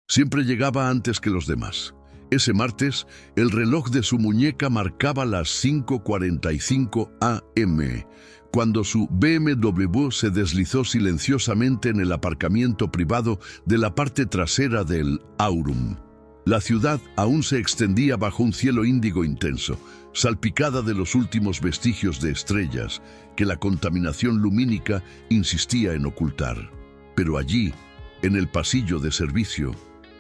Siempre llegaba antes que los demás. Ese martes, el reloj de su muñeca marcaba las 5:45 a.m., cuando su BMW se deslizó silenciosamente en el aparcamiento privado de la parte trasera del Aurum. La ciudad aún se extendía bajo un cielo índigo intenso, salpicada de los últimos vestigios de estrellas que la contaminación lumínica insistía en ocultar. Pero allí, en el pasillo de servicio,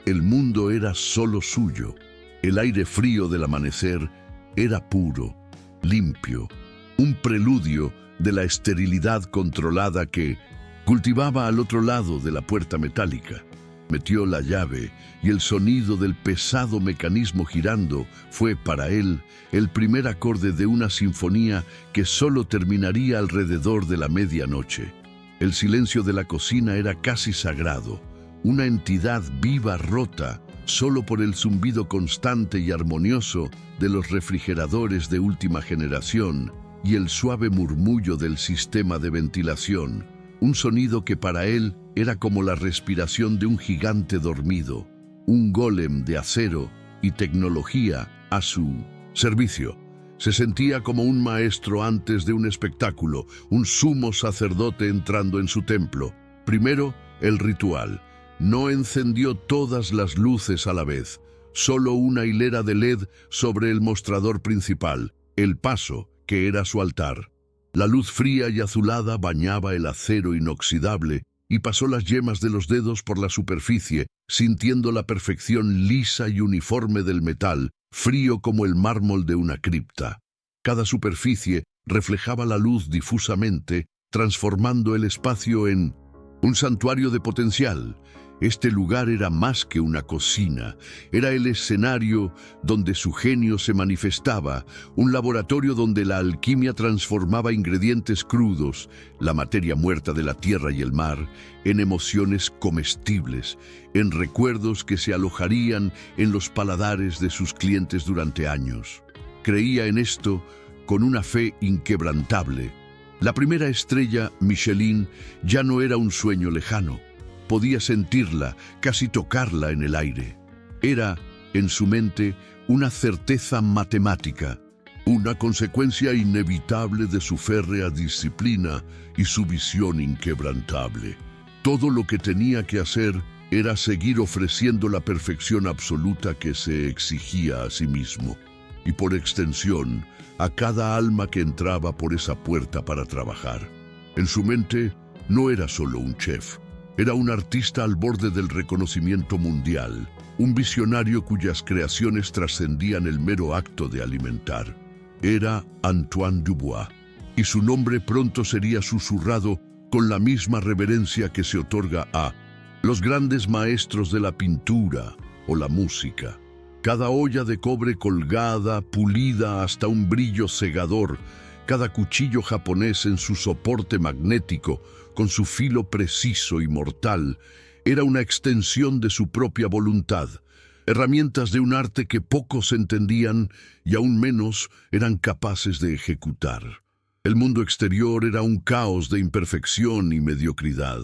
el mundo era solo suyo. El aire frío del amanecer era puro, limpio, un preludio de la esterilidad controlada que cultivaba al otro lado de la puerta metálica. Metió la llave y el sonido del pesado mecanismo girando fue para él el primer acorde de una sinfonía que solo terminaría alrededor de la medianoche. El silencio de la cocina era casi sagrado, una entidad viva rota solo por el zumbido constante y armonioso de los refrigeradores de última generación y el suave murmullo del sistema de ventilación, un sonido que para él era como la respiración de un gigante dormido, un golem de acero y tecnología a su servicio. Se sentía como un maestro antes de un espectáculo, un sumo sacerdote entrando en su templo. Primero, el ritual. No encendió todas las luces a la vez, solo una hilera de LED sobre el mostrador principal, el paso, que era su altar. La luz fría y azulada bañaba el acero inoxidable y pasó las yemas de los dedos por la superficie, sintiendo la perfección lisa y uniforme del metal, frío como el mármol de una cripta. Cada superficie reflejaba la luz difusamente, transformando el espacio en un santuario de potencial. Este lugar era más que una cocina, era el escenario donde su genio se manifestaba, un laboratorio donde la alquimia transformaba ingredientes crudos, la materia muerta de la tierra y el mar, en emociones comestibles, en recuerdos que se alojarían en los paladares de sus clientes durante años. Creía en esto con una fe inquebrantable. La primera estrella, Michelin, ya no era un sueño lejano. Podía sentirla, casi tocarla en el aire. Era, en su mente, una certeza matemática, una consecuencia inevitable de su férrea disciplina y su visión inquebrantable. Todo lo que tenía que hacer era seguir ofreciendo la perfección absoluta que se exigía a sí mismo, y por extensión, a cada alma que entraba por esa puerta para trabajar. En su mente, no era solo un chef. Era un artista al borde del reconocimiento mundial, un visionario cuyas creaciones trascendían el mero acto de alimentar. Era Antoine Dubois, y su nombre pronto sería susurrado con la misma reverencia que se otorga a los grandes maestros de la pintura o la música. Cada olla de cobre colgada, pulida hasta un brillo cegador, cada cuchillo japonés en su soporte magnético, con su filo preciso y mortal, era una extensión de su propia voluntad, herramientas de un arte que pocos entendían y aún menos eran capaces de ejecutar. El mundo exterior era un caos de imperfección y mediocridad.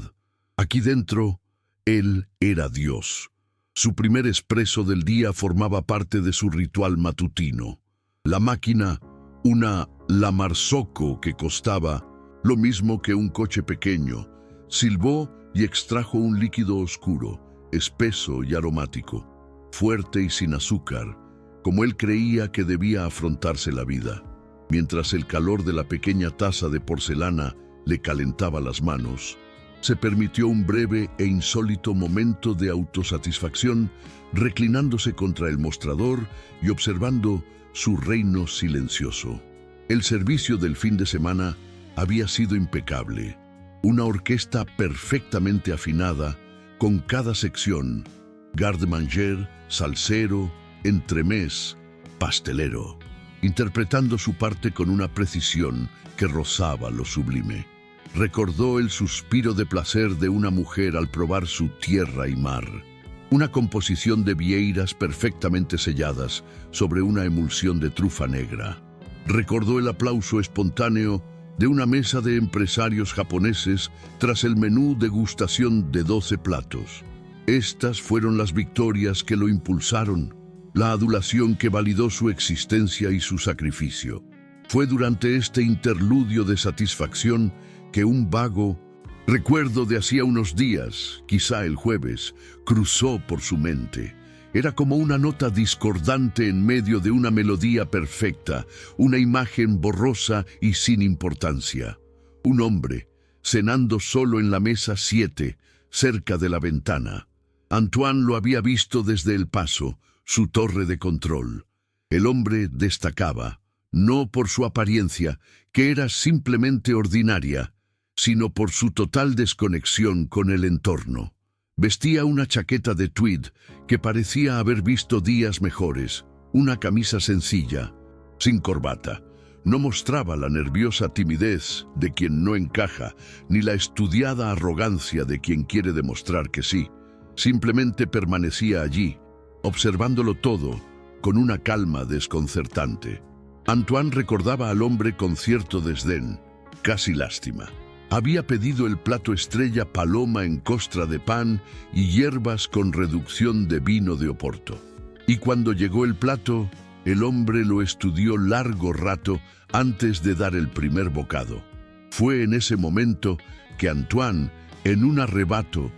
Aquí dentro, él era Dios. Su primer espresso del día formaba parte de su ritual matutino. La máquina, una La Marzocco que costaba lo mismo que un coche pequeño, silbó y extrajo un líquido oscuro, espeso y aromático, fuerte y sin azúcar, como él creía que debía afrontarse la vida. Mientras el calor de la pequeña taza de porcelana le calentaba las manos, se permitió un breve e insólito momento de autosatisfacción, reclinándose contra el mostrador y observando su reino silencioso. El servicio del fin de semana había sido impecable. Una orquesta perfectamente afinada, con cada sección, garde-manger, salsero, entremés, pastelero, interpretando su parte con una precisión que rozaba lo sublime. Recordó el suspiro de placer de una mujer al probar su tierra y mar, una composición de vieiras perfectamente selladas sobre una emulsión de trufa negra. Recordó el aplauso espontáneo de una mesa de empresarios japoneses tras el menú degustación de 12 platos. Estas fueron las victorias que lo impulsaron, la adulación que validó su existencia y su sacrificio. Fue durante este interludio de satisfacción que un vago recuerdo de hacía unos días, quizá el jueves, cruzó por su mente. Era como una nota discordante en medio de una melodía perfecta, una imagen borrosa y sin importancia. Un hombre, cenando solo en la mesa 7, cerca de la ventana. Antoine lo había visto desde el paso, su torre de control. El hombre destacaba, no por su apariencia, que era simplemente ordinaria, sino por su total desconexión con el entorno. Vestía una chaqueta de tweed que parecía haber visto días mejores, una camisa sencilla, sin corbata. No mostraba la nerviosa timidez de quien no encaja, ni la estudiada arrogancia de quien quiere demostrar que sí. Simplemente permanecía allí, observándolo todo, con una calma desconcertante. Antoine recordaba al hombre con cierto desdén, casi lástima. Había pedido el plato estrella paloma en costra de pan y hierbas con reducción de vino de Oporto. Y cuando llegó el plato, el hombre lo estudió largo rato antes de dar el primer bocado. Fue en ese momento que Antoine, en un arrebato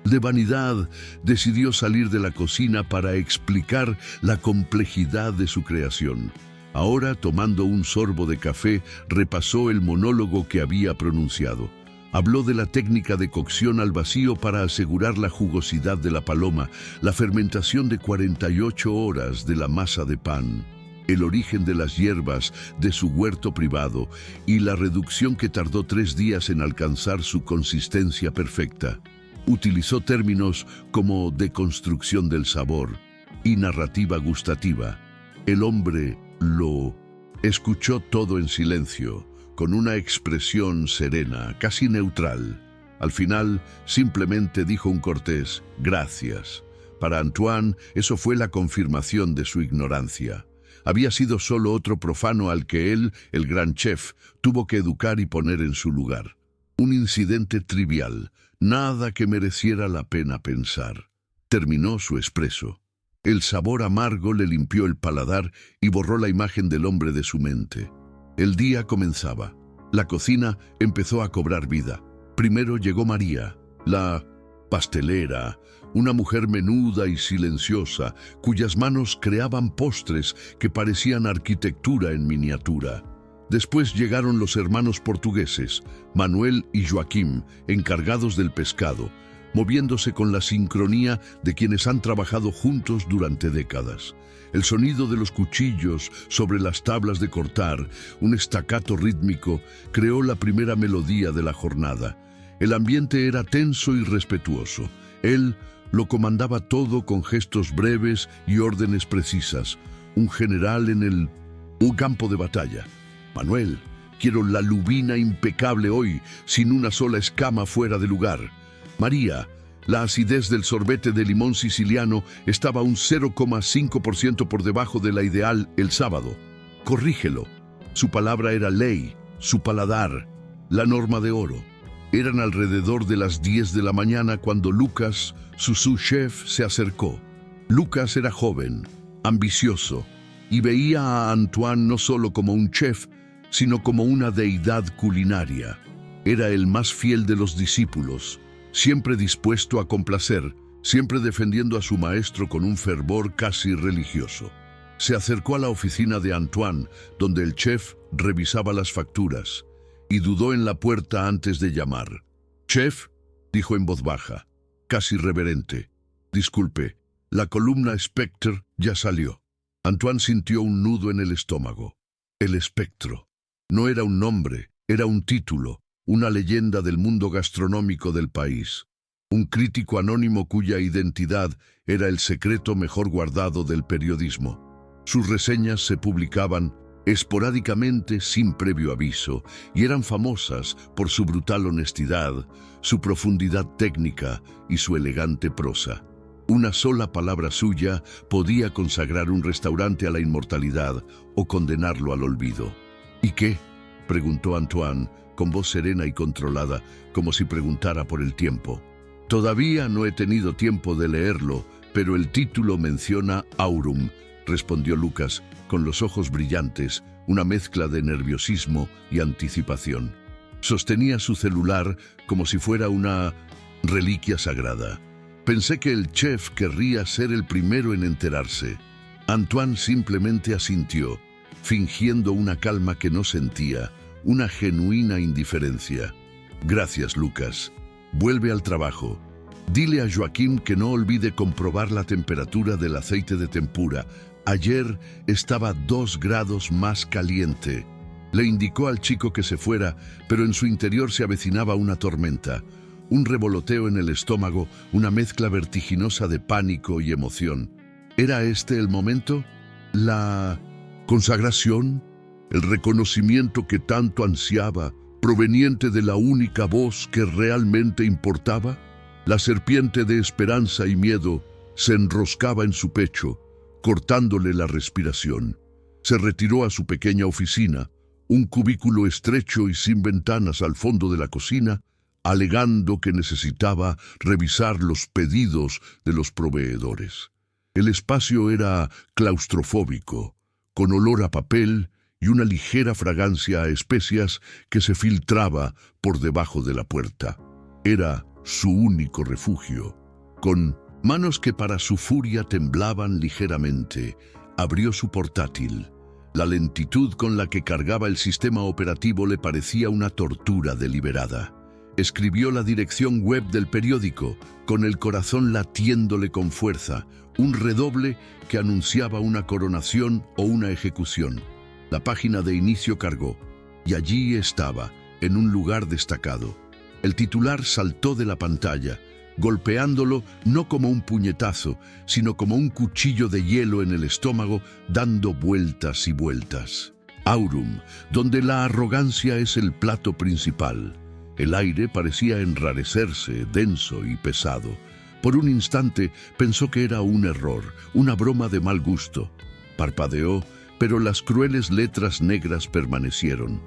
de vanidad, decidió salir de la cocina para explicar la complejidad de su creación. Ahora, tomando un sorbo de café, repasó el monólogo que había pronunciado. Habló de la técnica de cocción al vacío para asegurar la jugosidad de la paloma, la fermentación de 48 horas de la masa de pan, el origen de las hierbas de su huerto privado y la reducción que tardó 3 días en alcanzar su consistencia perfecta. Utilizó términos como deconstrucción del sabor y narrativa gustativa. El hombre lo escuchó todo en silencio, con una expresión serena, casi neutral. Al final, simplemente dijo un cortés «gracias». Para Antoine, eso fue la confirmación de su ignorancia. Había sido solo otro profano al que él, el gran chef, tuvo que educar y poner en su lugar. Un incidente trivial, nada que mereciera la pena pensar. Terminó su expreso. El sabor amargo le limpió el paladar y borró la imagen del hombre de su mente. El día comenzaba. La cocina empezó a cobrar vida. Primero llegó María, la pastelera, una mujer menuda y silenciosa, cuyas manos creaban postres que parecían arquitectura en miniatura. Después llegaron los hermanos portugueses, Manuel y Joaquim, encargados del pescado, moviéndose con la sincronía de quienes han trabajado juntos durante décadas. El sonido de los cuchillos sobre las tablas de cortar, un staccato rítmico, creó la primera melodía de la jornada. El ambiente era tenso y respetuoso. Él lo comandaba todo con gestos breves y órdenes precisas. Un general en un campo de batalla. Manuel, quiero la lubina impecable hoy, sin una sola escama fuera de lugar. María, la acidez del sorbete de limón siciliano estaba un 0,5% por debajo de la ideal el sábado. Corrígelo. Su palabra era ley, su paladar, la norma de oro. Eran alrededor de las 10 de la mañana cuando Lucas, su sous-chef, se acercó. Lucas era joven, ambicioso, y veía a Antoine no solo como un chef, sino como una deidad culinaria. Era el más fiel de los discípulos, siempre dispuesto a complacer, siempre defendiendo a su maestro con un fervor casi religioso. Se acercó a la oficina de Antoine, donde el chef revisaba las facturas, y dudó en la puerta antes de llamar. «Chef», dijo en voz baja, casi reverente. «Disculpe, la columna Spectre ya salió». Antoine sintió un nudo en el estómago. El espectro. No era un nombre, era un título, una leyenda del mundo gastronómico del país. Un crítico anónimo cuya identidad era el secreto mejor guardado del periodismo. Sus reseñas se publicaban esporádicamente sin previo aviso y eran famosas por su brutal honestidad, su profundidad técnica y su elegante prosa. Una sola palabra suya podía consagrar un restaurante a la inmortalidad o condenarlo al olvido. ¿Y qué?, preguntó Antoine, con voz serena y controlada, como si preguntara por el tiempo. Todavía no he tenido tiempo de leerlo, pero el título menciona Aurum, respondió Lucas, con los ojos brillantes, una mezcla de nerviosismo y anticipación. Sostenía su celular como si fuera una reliquia sagrada. Pensé que el chef querría ser el primero en enterarse. Antoine simplemente asintió, fingiendo una calma que no sentía, una genuina indiferencia. Gracias, Lucas. Vuelve al trabajo. Dile a Joaquín que no olvide comprobar la temperatura del aceite de tempura. Ayer estaba 2 grados más caliente. Le indicó al chico que se fuera, pero en su interior se avecinaba una tormenta. Un revoloteo en el estómago, una mezcla vertiginosa de pánico y emoción. ¿Era este el momento? ¿La consagración? ¿El reconocimiento que tanto ansiaba, proveniente de la única voz que realmente importaba? La serpiente de esperanza y miedo se enroscaba en su pecho, cortándole la respiración. Se retiró a su pequeña oficina, un cubículo estrecho y sin ventanas al fondo de la cocina, alegando que necesitaba revisar los pedidos de los proveedores. El espacio era claustrofóbico, con olor a papel y una ligera fragancia a especias que se filtraba por debajo de la puerta. Era su único refugio. Con manos que para su furia temblaban ligeramente, abrió su portátil. La lentitud con la que cargaba el sistema operativo le parecía una tortura deliberada. Escribió la dirección web del periódico, con el corazón latiéndole con fuerza, un redoble que anunciaba una coronación o una ejecución. La página de inicio cargó, y allí estaba, en un lugar destacado. El titular saltó de la pantalla, golpeándolo no como un puñetazo, sino como un cuchillo de hielo en el estómago, dando vueltas y vueltas. Aurum, donde la arrogancia es el plato principal. El aire parecía enrarecerse, denso y pesado. Por un instante pensó que era un error, una broma de mal gusto. Parpadeó, pero las crueles letras negras permanecieron.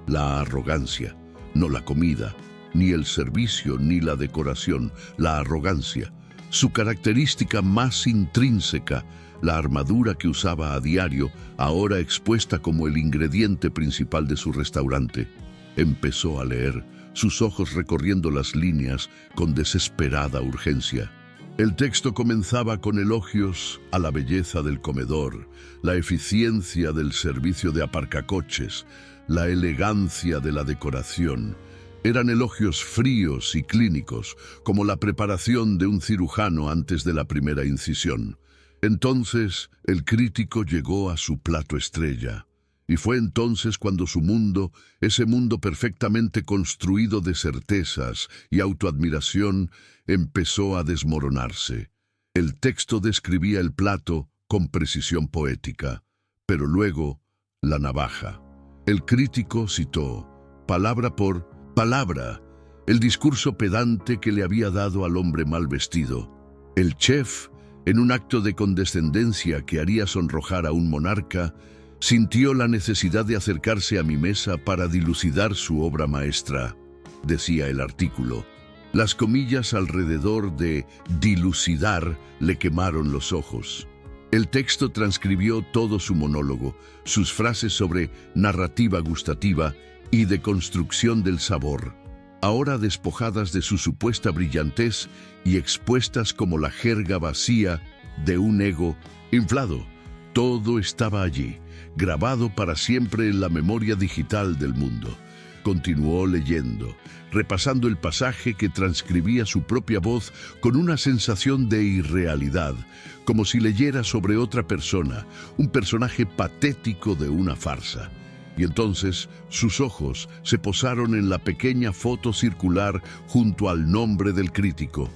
La arrogancia, no la comida, ni el servicio, ni la decoración, la arrogancia. Su característica más intrínseca, la armadura que usaba a diario, ahora expuesta como el ingrediente principal de su restaurante. Empezó a leer, sus ojos recorriendo las líneas con desesperada urgencia. El texto comenzaba con elogios a la belleza del comedor, la eficiencia del servicio de aparcacoches, la elegancia de la decoración. Eran elogios fríos y clínicos, como la preparación de un cirujano antes de la primera incisión. Entonces el crítico llegó a su plato estrella. Y fue entonces cuando su mundo, ese mundo perfectamente construido de certezas y autoadmiración, empezó a desmoronarse. El texto describía el plato con precisión poética, pero luego la navaja. El crítico citó, palabra por palabra, el discurso pedante que le había dado al hombre mal vestido. El chef, en un acto de condescendencia que haría sonrojar a un monarca, sintió la necesidad de acercarse a mi mesa para dilucidar su obra maestra, decía el artículo. Las comillas alrededor de dilucidar le quemaron los ojos. El texto transcribió todo su monólogo, sus frases sobre narrativa gustativa y de construcción del sabor, ahora despojadas de su supuesta brillantez y expuestas como la jerga vacía de un ego inflado. Todo estaba allí, grabado para siempre en la memoria digital del mundo. Continuó leyendo, repasando el pasaje que transcribía su propia voz con una sensación de irrealidad, como si leyera sobre otra persona, un personaje patético de una farsa. Y entonces sus ojos se posaron en la pequeña foto circular junto al nombre del crítico,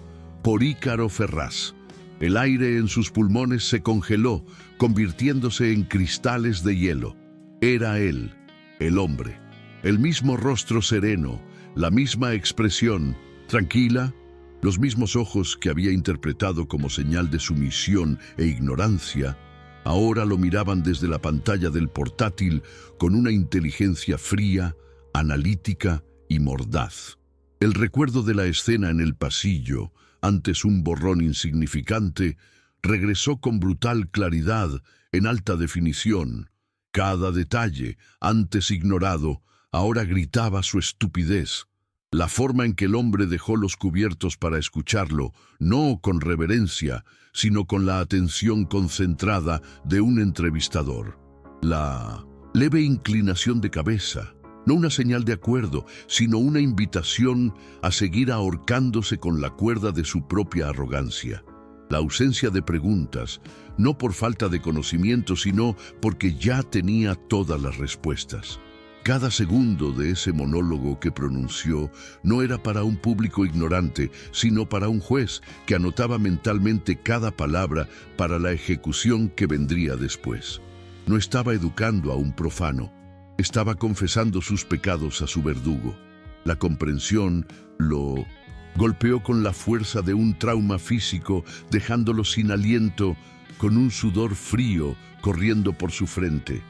Porícaro Ferraz. El aire en sus pulmones se congeló, convirtiéndose en cristales de hielo. Era él, el hombre. El mismo rostro sereno, la misma expresión, tranquila, los mismos ojos que había interpretado como señal de sumisión e ignorancia, ahora lo miraban desde la pantalla del portátil con una inteligencia fría, analítica y mordaz. El recuerdo de la escena en el pasillo, antes un borrón insignificante, regresó con brutal claridad, en alta definición. Cada detalle, antes ignorado, ahora gritaba su estupidez. La forma en que el hombre dejó los cubiertos para escucharlo, no con reverencia, sino con la atención concentrada de un entrevistador. La leve inclinación de cabeza, no una señal de acuerdo, sino una invitación a seguir ahorcándose con la cuerda de su propia arrogancia. La ausencia de preguntas, no por falta de conocimiento, sino porque ya tenía todas las respuestas. Cada segundo de ese monólogo que pronunció no era para un público ignorante, sino para un juez que anotaba mentalmente cada palabra para la ejecución que vendría después. No estaba educando a un profano, estaba confesando sus pecados a su verdugo. La comprensión lo golpeó con la fuerza de un trauma físico, dejándolo sin aliento, con un sudor frío corriendo por su frente.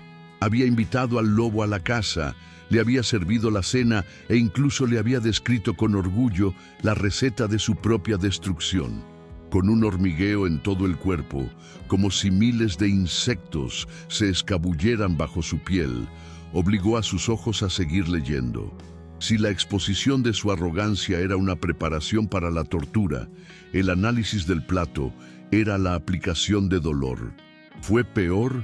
Había invitado al lobo a la casa, le había servido la cena e incluso le había descrito con orgullo la receta de su propia destrucción. Con un hormigueo en todo el cuerpo, como si miles de insectos se escabulleran bajo su piel, obligó a sus ojos a seguir leyendo. Si la exposición de su arrogancia era una preparación para la tortura, el análisis del plato era la aplicación de dolor. Fue peor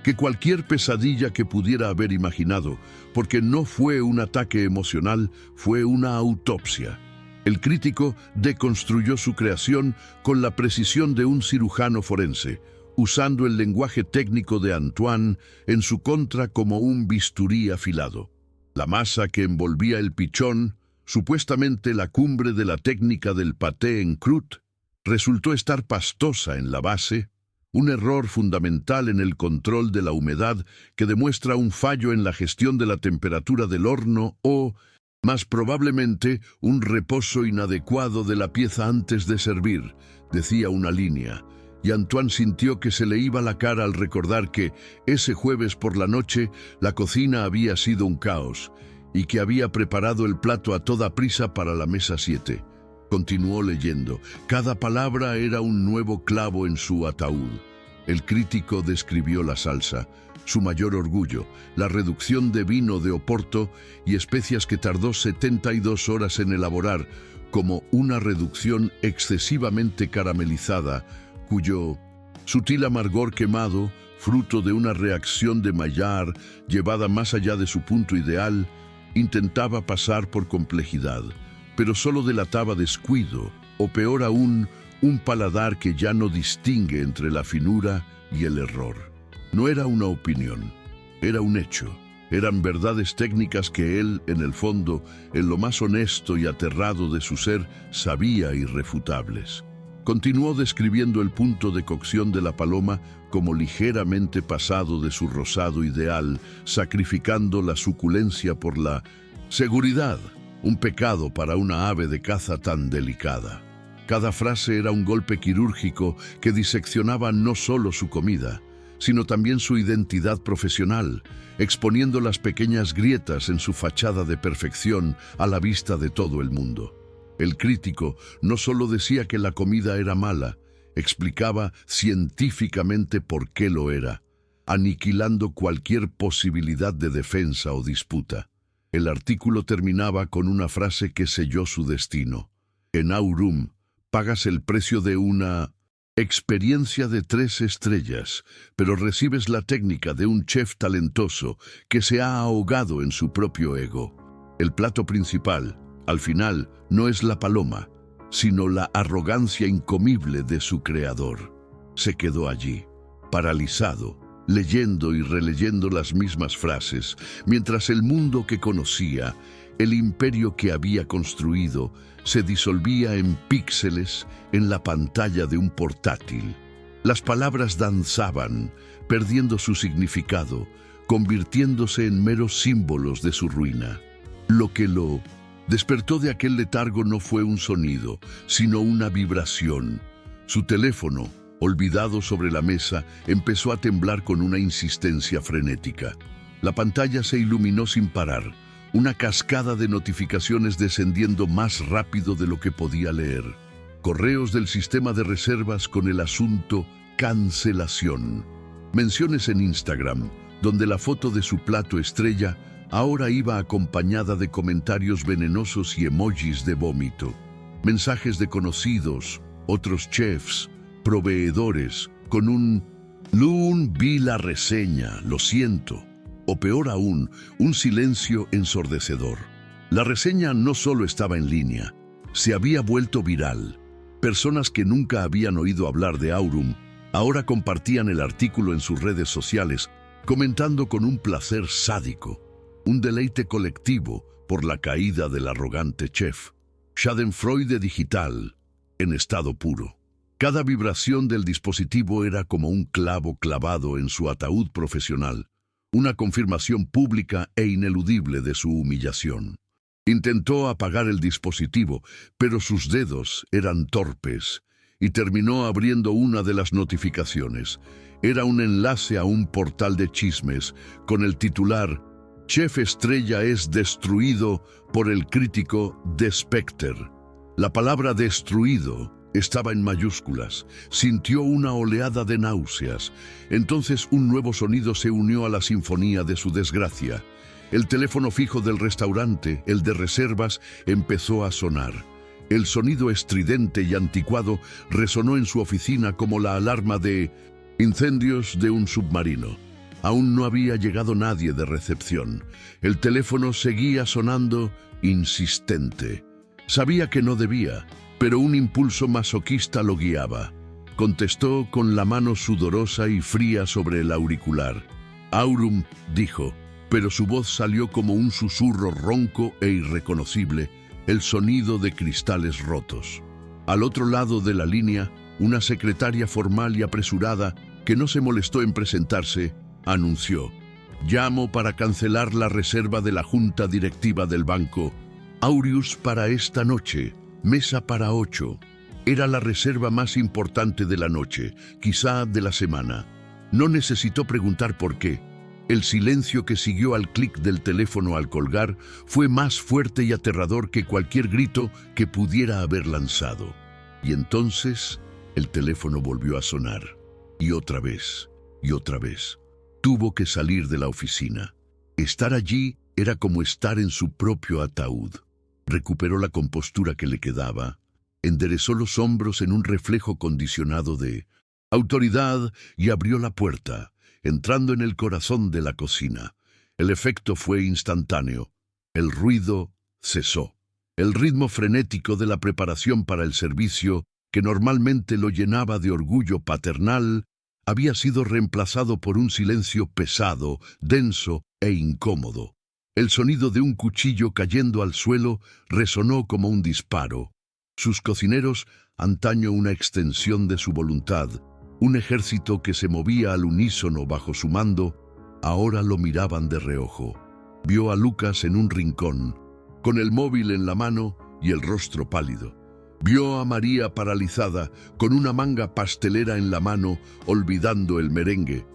que cualquier pesadilla que pudiera haber imaginado, porque no fue un ataque emocional, fue una autopsia. El crítico deconstruyó su creación con la precisión de un cirujano forense, usando el lenguaje técnico de Antoine en su contra como un bisturí afilado. La masa que envolvía el pichón, supuestamente la cumbre de la técnica del paté en croûte, resultó estar pastosa en la base, un error fundamental en el control de la humedad que demuestra un fallo en la gestión de la temperatura del horno o, más probablemente, un reposo inadecuado de la pieza antes de servir, decía una línea, y Antoine sintió que se le iba la cara al recordar que, ese jueves por la noche, la cocina había sido un caos y que había preparado el plato a toda prisa para la mesa 7. Continuó leyendo. Cada palabra era un nuevo clavo en su ataúd. El crítico describió la salsa, su mayor orgullo, la reducción de vino de Oporto y especias que tardó 72 horas en elaborar, como una reducción excesivamente caramelizada, cuyo sutil amargor quemado, fruto de una reacción de Maillard llevada más allá de su punto ideal, intentaba pasar por complejidad, pero solo delataba descuido, o peor aún, un paladar que ya no distingue entre la finura y el error. No era una opinión, era un hecho. Eran verdades técnicas que él, en el fondo, en lo más honesto y aterrado de su ser, sabía irrefutables. Continuó describiendo el punto de cocción de la paloma como ligeramente pasado de su rosado ideal, sacrificando la suculencia por la seguridad, un pecado para una ave de caza tan delicada. Cada frase era un golpe quirúrgico que diseccionaba no solo su comida, sino también su identidad profesional, exponiendo las pequeñas grietas en su fachada de perfección a la vista de todo el mundo. El crítico no solo decía que la comida era mala, explicaba científicamente por qué lo era, aniquilando cualquier posibilidad de defensa o disputa. El artículo terminaba con una frase que selló su destino. En Aurum pagas el precio de una experiencia de 3 estrellas, pero recibes la técnica de un chef talentoso que se ha ahogado en su propio ego. El plato principal, al final, no es la paloma, sino la arrogancia incomible de su creador. Se quedó allí, paralizado, leyendo y releyendo las mismas frases, mientras el mundo que conocía, el imperio que había construido, se disolvía en píxeles en la pantalla de un portátil. Las palabras danzaban, perdiendo su significado, convirtiéndose en meros símbolos de su ruina. Lo que lo despertó de aquel letargo no fue un sonido, sino una vibración. Su teléfono, olvidado sobre la mesa, empezó a temblar con una insistencia frenética. La pantalla se iluminó sin parar, Una cascada de notificaciones descendiendo más rápido de lo que podía leer. Correos del sistema de reservas con el asunto cancelación. Menciones en Instagram, donde la foto de su plato estrella ahora iba acompañada de comentarios venenosos y emojis de vómito. Mensajes de conocidos, otros chefs, proveedores, con un "Loon, vi la reseña, lo siento", o peor aún, un silencio ensordecedor. La reseña no solo estaba en línea, se había vuelto viral. Personas que nunca habían oído hablar de Aurum ahora compartían el artículo en sus redes sociales, comentando con un placer sádico, un deleite colectivo por la caída del arrogante chef. Schadenfreude digital, en estado puro. Cada vibración del dispositivo era como un clavo clavado en su ataúd profesional, una confirmación pública e ineludible de su humillación. Intentó apagar el dispositivo, pero sus dedos eran torpes y terminó abriendo una de las notificaciones. Era un enlace a un portal de chismes con el titular "Chef estrella es destruido por el crítico The Spectre". La palabra destruido estaba en mayúsculas. Sintió una oleada de náuseas. Entonces un nuevo sonido se unió a la sinfonía de su desgracia. El teléfono fijo del restaurante, el de reservas, empezó a sonar. El sonido estridente y anticuado resonó en su oficina como la alarma de incendios de un submarino. Aún no había llegado nadie de recepción. El teléfono seguía sonando insistente. Sabía que no debía, pero un impulso masoquista lo guiaba. Contestó con la mano sudorosa y fría sobre el auricular. "Aurum", dijo, pero su voz salió como un susurro ronco e irreconocible, el sonido de cristales rotos. Al otro lado de la línea, una secretaria formal y apresurada, que no se molestó en presentarse, anunció: "Llamo para cancelar la reserva de la junta directiva del banco. Aureus para esta noche, mesa para 8. Era la reserva más importante de la noche, quizá de la semana. No necesitó preguntar por qué. El silencio que siguió al clic del teléfono al colgar fue más fuerte y aterrador que cualquier grito que pudiera haber lanzado. Y entonces el teléfono volvió a sonar. Y otra vez, y otra vez. Tuvo que salir de la oficina. Estar allí era como estar en su propio ataúd. Recuperó la compostura que le quedaba, enderezó los hombros en un reflejo condicionado de autoridad y abrió la puerta, entrando en el corazón de la cocina. El efecto fue instantáneo. El ruido cesó. El ritmo frenético de la preparación para el servicio, que normalmente lo llenaba de orgullo paternal, había sido reemplazado por un silencio pesado, denso e incómodo. El sonido de un cuchillo cayendo al suelo resonó como un disparo. Sus cocineros, antaño una extensión de su voluntad, un ejército que se movía al unísono bajo su mando, ahora lo miraban de reojo. Vio a Lucas en un rincón, con el móvil en la mano y el rostro pálido. Vio a María paralizada, con una manga pastelera en la mano, olvidando el merengue.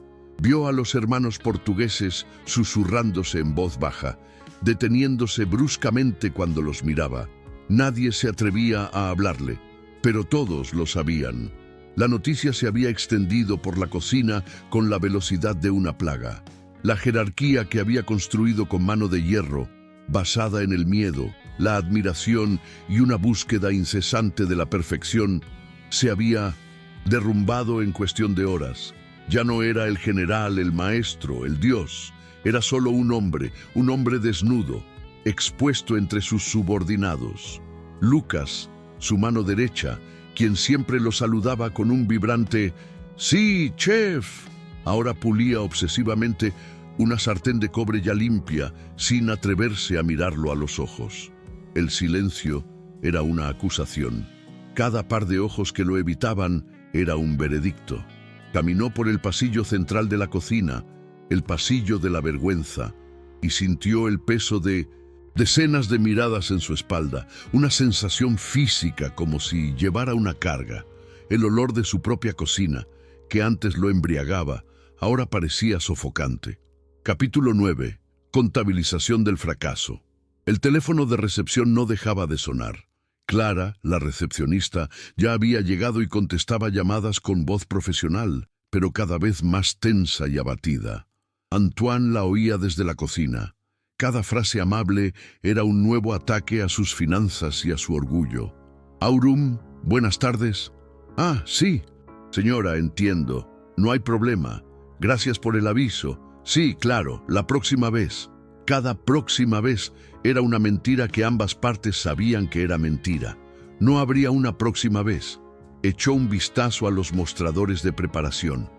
Vio a los hermanos portugueses susurrándose en voz baja, deteniéndose bruscamente cuando los miraba. Nadie se atrevía a hablarle, pero todos lo sabían. La noticia se había extendido por la cocina con la velocidad de una plaga. La jerarquía que había construido con mano de hierro, basada en el miedo, la admiración y una búsqueda incesante de la perfección, se había derrumbado en cuestión de horas. Ya no era el general, el maestro, el dios. Era solo un hombre desnudo, expuesto entre sus subordinados. Lucas, su mano derecha, quien siempre lo saludaba con un vibrante "Sí, chef", ahora pulía obsesivamente una sartén de cobre ya limpia, sin atreverse a mirarlo a los ojos. El silencio era una acusación. Cada par de ojos que lo evitaban era un veredicto. Caminó por el pasillo central de la cocina, el pasillo de la vergüenza, y sintió el peso de decenas de miradas en su espalda, una sensación física como si llevara una carga. El olor de su propia cocina, que antes lo embriagaba, ahora parecía sofocante. Capítulo 9. Contabilización del fracaso. El teléfono de recepción no dejaba de sonar. Clara, la recepcionista, ya había llegado y contestaba llamadas con voz profesional, pero cada vez más tensa y abatida. Antoine la oía desde la cocina. Cada frase amable era un nuevo ataque a sus finanzas y a su orgullo. Aurum, buenas tardes. Ah, sí. Señora, entiendo. No hay problema. Gracias por el aviso. Sí, claro, la próxima vez. Cada próxima vez era una mentira que ambas partes sabían que era mentira. No habría una próxima vez. Echó un vistazo a los mostradores de preparación.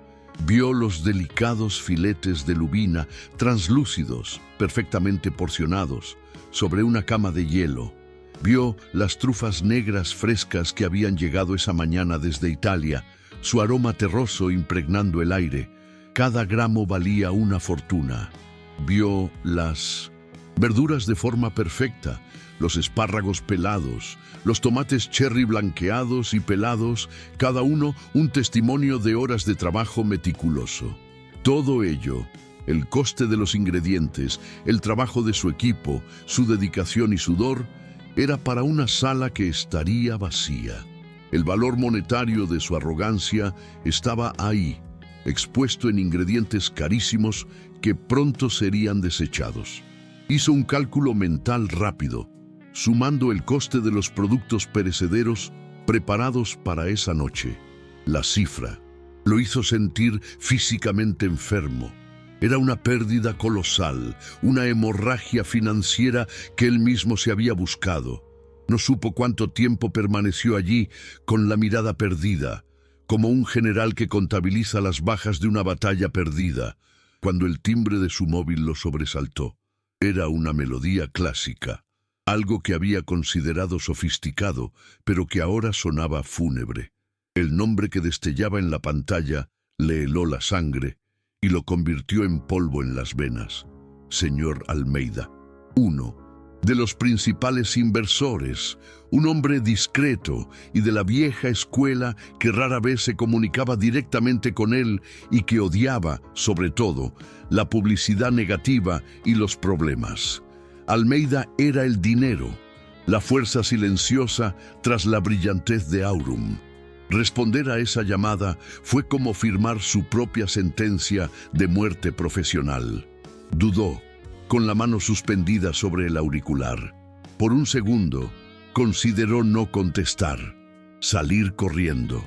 Vio los delicados filetes de lubina, translúcidos, perfectamente porcionados, sobre una cama de hielo. Vio las trufas negras frescas que habían llegado esa mañana desde Italia, su aroma terroso impregnando el aire. Cada gramo valía una fortuna. Vio las verduras de forma perfecta, los espárragos pelados, los tomates cherry blanqueados y pelados, cada uno un testimonio de horas de trabajo meticuloso. Todo ello, el coste de los ingredientes, el trabajo de su equipo, su dedicación y sudor, era para una sala que estaría vacía. El valor monetario de su arrogancia estaba ahí, expuesto en ingredientes carísimos que pronto serían desechados. Hizo un cálculo mental rápido, sumando el coste de los productos perecederos preparados para esa noche. La cifra lo hizo sentir físicamente enfermo. Era una pérdida colosal, una hemorragia financiera que él mismo se había buscado. No supo cuánto tiempo permaneció allí con la mirada perdida, como un general que contabiliza las bajas de una batalla perdida, cuando el timbre de su móvil lo sobresaltó. Era una melodía clásica, algo que había considerado sofisticado, pero que ahora sonaba fúnebre. El nombre que destellaba en la pantalla le heló la sangre y lo convirtió en polvo en las venas. Señor Almeida, uno de los principales inversores, un hombre discreto y de la vieja escuela que rara vez se comunicaba directamente con él y que odiaba, sobre todo, la publicidad negativa y los problemas. Almeida era el dinero, la fuerza silenciosa tras la brillantez de Aurum. Responder a esa llamada fue como firmar su propia sentencia de muerte profesional. Dudó, con la mano suspendida sobre el auricular. Por un segundo, consideró no contestar, salir corriendo.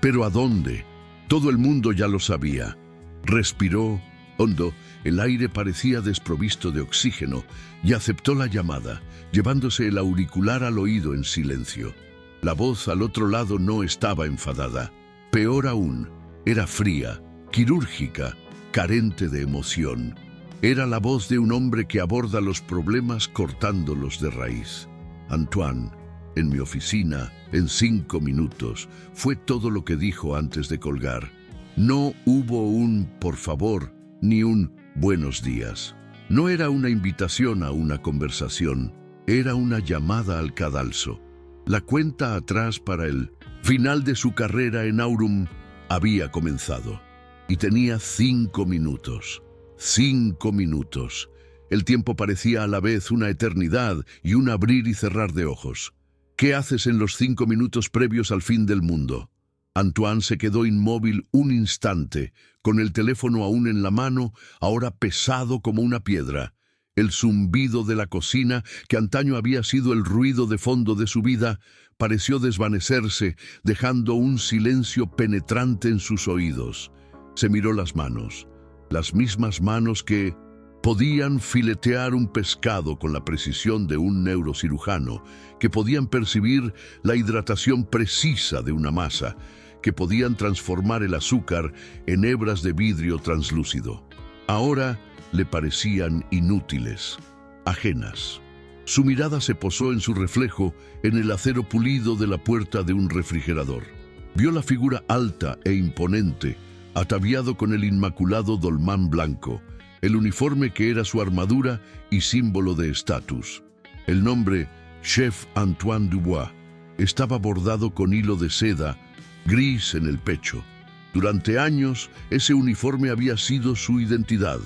¿Pero a dónde? Todo el mundo ya lo sabía. Respiró hondo, el aire parecía desprovisto de oxígeno, y aceptó la llamada, llevándose el auricular al oído en silencio. La voz al otro lado no estaba enfadada. Peor aún, era fría, quirúrgica, carente de emoción. Era la voz de un hombre que aborda los problemas cortándolos de raíz. Antoine, en mi oficina, en 5 minutos, fue todo lo que dijo antes de colgar. No hubo un por favor, ni un buenos días. No era una invitación a una conversación, era una llamada al cadalso. La cuenta atrás para el final de su carrera en Aurum había comenzado. Y tenía 5 minutos. 5 minutos. El tiempo parecía a la vez una eternidad y un abrir y cerrar de ojos. ¿Qué haces en los 5 minutos previos al fin del mundo? Antoine se quedó inmóvil un instante, con el teléfono aún en la mano, ahora pesado como una piedra. El zumbido de la cocina, que antaño había sido el ruido de fondo de su vida, pareció desvanecerse, dejando un silencio penetrante en sus oídos. Se miró las manos. Las mismas manos que podían filetear un pescado con la precisión de un neurocirujano, que podían percibir la hidratación precisa de una masa, que podían transformar el azúcar en hebras de vidrio translúcido. Ahora le parecían inútiles, ajenas. Su mirada se posó en su reflejo en el acero pulido de la puerta de un refrigerador. Vio la figura alta e imponente, ataviado con el inmaculado dolmán blanco, el uniforme que era su armadura y símbolo de estatus. El nombre Chef Antoine Dubois estaba bordado con hilo de seda gris en el pecho. Durante años, ese uniforme había sido su identidad.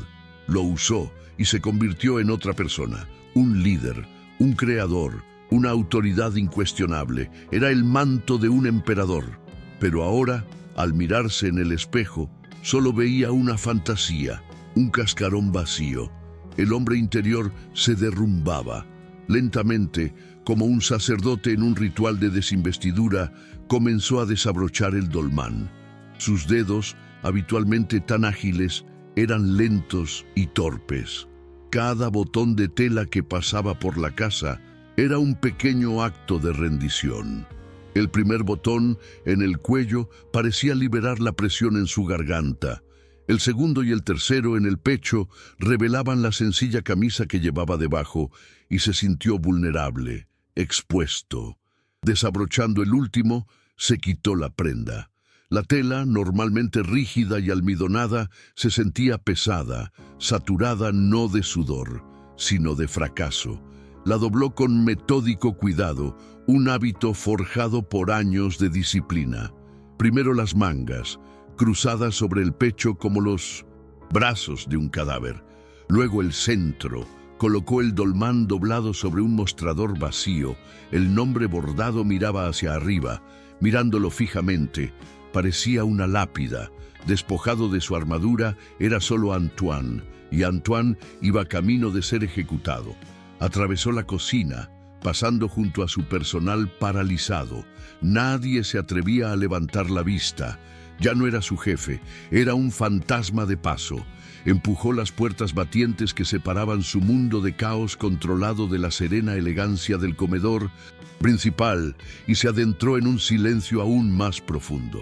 lo usó y se convirtió en otra persona, un líder, un creador, una autoridad incuestionable. Era el manto de un emperador. Pero ahora, al mirarse en el espejo, solo veía una fantasía, un cascarón vacío. El hombre interior se derrumbaba. Lentamente, como un sacerdote en un ritual de desinvestidura, comenzó a desabrochar el dolmán. Sus dedos, habitualmente tan ágiles, eran lentos y torpes. Cada botón de tela que pasaba por la casa era un pequeño acto de rendición. El primer botón, en el cuello, parecía liberar la presión en su garganta. El segundo y el tercero, en el pecho, revelaban la sencilla camisa que llevaba debajo y se sintió vulnerable, expuesto. Desabrochando el último, se quitó la prenda. La tela, normalmente rígida y almidonada, se sentía pesada, saturada no de sudor, sino de fracaso. La dobló con metódico cuidado, un hábito forjado por años de disciplina. Primero las mangas, cruzadas sobre el pecho como los brazos de un cadáver. Luego el centro. Colocó el dolmán doblado sobre un mostrador vacío. El nombre bordado miraba hacia arriba, mirándolo fijamente. Parecía una lápida. Despojado de su armadura, era solo Antoine, y Antoine iba camino de ser ejecutado. Atravesó la cocina, pasando junto a su personal paralizado. Nadie se atrevía a levantar la vista. Ya no era su jefe, era un fantasma de paso. Empujó las puertas batientes que separaban su mundo de caos controlado de la serena elegancia del comedor principal y se adentró en un silencio aún más profundo.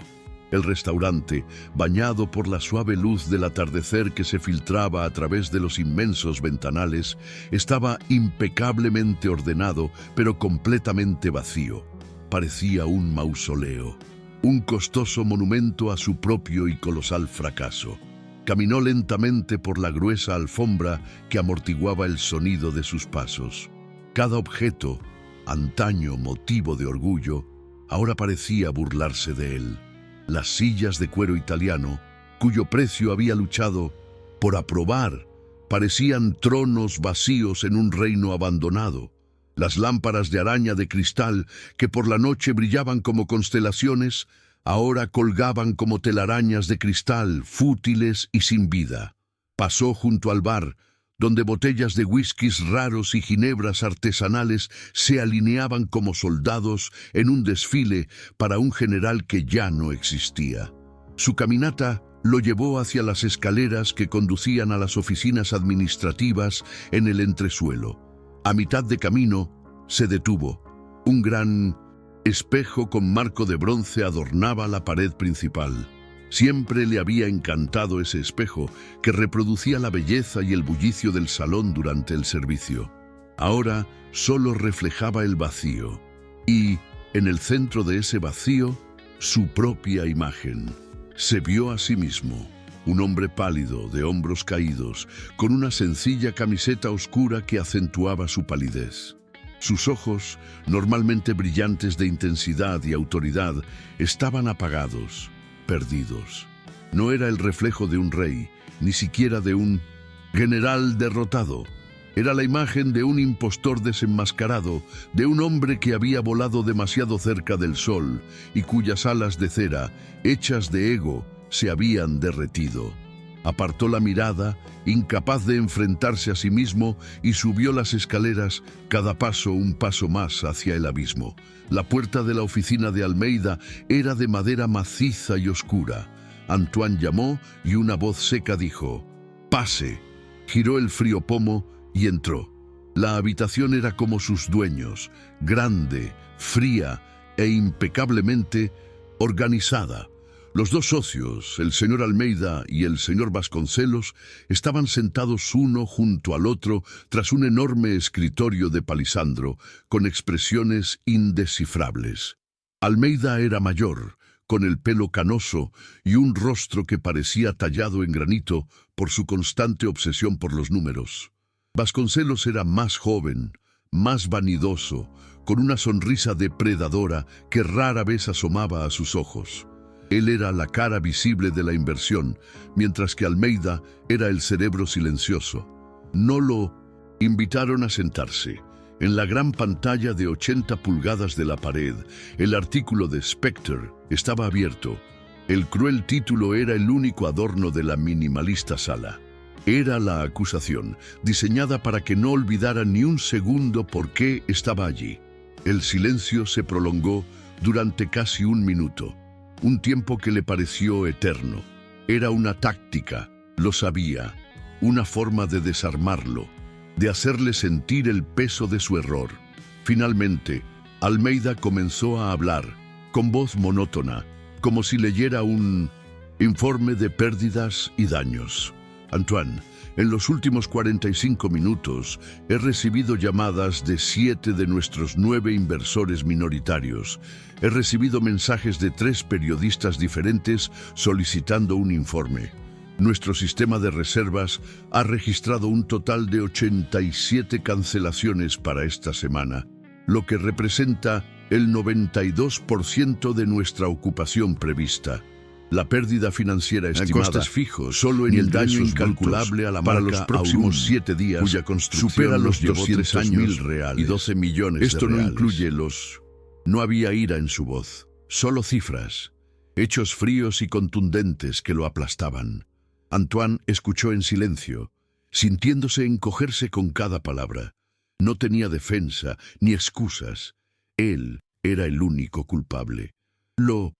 El restaurante, bañado por la suave luz del atardecer que se filtraba a través de los inmensos ventanales, estaba impecablemente ordenado, pero completamente vacío. Parecía un mausoleo, un costoso monumento a su propio y colosal fracaso. Caminó lentamente por la gruesa alfombra que amortiguaba el sonido de sus pasos. Cada objeto, antaño motivo de orgullo, ahora parecía burlarse de él. Las sillas de cuero italiano, cuyo precio había luchado por aprobar, parecían tronos vacíos en un reino abandonado. Las lámparas de araña de cristal, que por la noche brillaban como constelaciones, ahora colgaban como telarañas de cristal, fútiles y sin vida. Pasó junto al bar, donde botellas de whiskies raros y ginebras artesanales se alineaban como soldados en un desfile para un general que ya no existía. Su caminata lo llevó hacia las escaleras que conducían a las oficinas administrativas en el entresuelo. A mitad de camino, se detuvo. Un gran espejo con marco de bronce adornaba la pared principal. Siempre le había encantado ese espejo que reproducía la belleza y el bullicio del salón durante el servicio. Ahora solo reflejaba el vacío y, en el centro de ese vacío, su propia imagen. Se vio a sí mismo, un hombre pálido, de hombros caídos, con una sencilla camiseta oscura que acentuaba su palidez. Sus ojos, normalmente brillantes de intensidad y autoridad, estaban apagados, perdidos. No era el reflejo de un rey, ni siquiera de un general derrotado. Era la imagen de un impostor desenmascarado, de un hombre que había volado demasiado cerca del sol y cuyas alas de cera, hechas de ego, se habían derretido. Apartó la mirada, incapaz de enfrentarse a sí mismo, y subió las escaleras, cada paso un paso más hacia el abismo. La puerta de la oficina de Almeida era de madera maciza y oscura. Antoine llamó y una voz seca dijo: «Pase». Giró el frío pomo y entró. La habitación era como sus dueños, grande, fría e impecablemente organizada. Los dos socios, el señor Almeida y el señor Vasconcelos, estaban sentados uno junto al otro tras un enorme escritorio de palisandro, con expresiones indescifrables. Almeida era mayor, con el pelo canoso y un rostro que parecía tallado en granito por su constante obsesión por los números. Vasconcelos era más joven, más vanidoso, con una sonrisa depredadora que rara vez asomaba a sus ojos. Él era la cara visible de la inversión, mientras que Almeida era el cerebro silencioso. No lo invitaron a sentarse. En la gran pantalla de 80 pulgadas de la pared, el artículo de Spectre estaba abierto. El cruel título era el único adorno de la minimalista sala. Era la acusación, diseñada para que no olvidara ni un segundo por qué estaba allí. El silencio se prolongó durante casi un minuto, un tiempo que le pareció eterno. Era una táctica, lo sabía, una forma de desarmarlo, de hacerle sentir el peso de su error. Finalmente, Almeida comenzó a hablar, con voz monótona, como si leyera un informe de pérdidas y daños. Antoine, en los últimos 45 minutos he recibido llamadas de 7 de nuestros 9 inversores minoritarios. He recibido mensajes de 3 periodistas diferentes solicitando un informe. Nuestro sistema de reservas ha registrado un total de 87 cancelaciones para esta semana, lo que representa el 92% de nuestra ocupación prevista. La pérdida financiera estimada, costes fijos, solo en el daño incalculable a la marca para los próximos 7 días, cuya construcción supera los 200.000 reales y 12 millones de reales. Esto no incluye los... No había ira en su voz, solo cifras, hechos fríos y contundentes que lo aplastaban. Antoine escuchó en silencio, sintiéndose encogerse con cada palabra. No tenía defensa ni excusas. Él era el único culpable. Lo